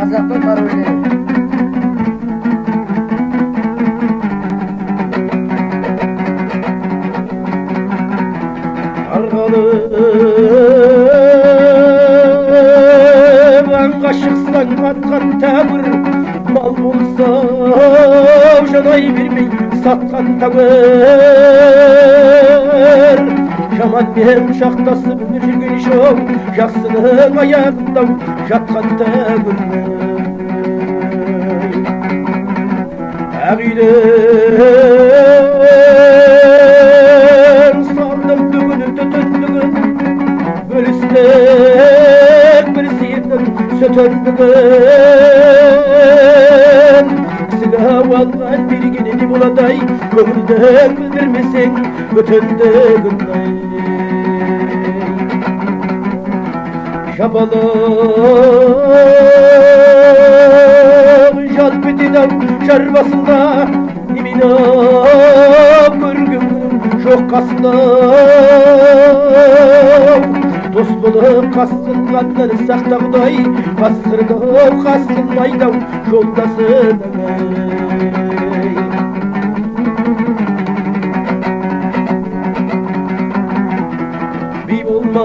қазақтың королі. аңға шықсаң атқан тәуір, мал болса жанай бермей сатқан тәуір. Жаманмен шақтасып жүрген жоқ, жақсының аяғында жатқан тәуір. Ақ үйден салдым бүгін түтіндігін, бөлістік бір сиырдың сүтін бүгін. Кісіге алған бергені не боладай, көңілдің білдірмесең бүтіндігін. Жабалып жалп етеді-ау жар басында, немене көргенім жоқ қасында. Дос болып қас қылғаннан сақта Құдай, қасқырды-ау қас қылмайды-ау жолдасын. Би болмас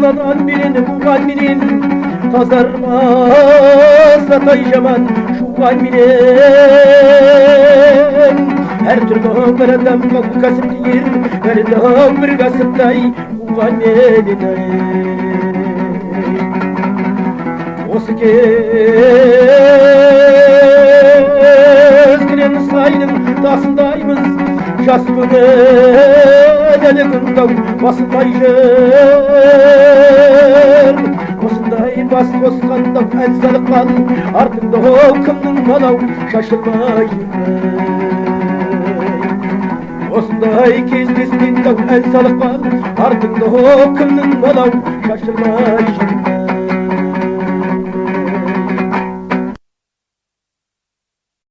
надан менен буған менен, тазармас атай жаман шуған менен. Әр түрлі бір адамға кәсіпті ер, бәрінің бір кәсіптай буған менен. Осы кезгінен сайдың тасындаймыз, жас көңіл әлі күндау басылмай жүр. Осындай бас қосқанда ән салқан, артында кімнің мынау шашылмай жүр. Осындай кездескенде ән салқан, артында кімнің мынау шашылмай жүр.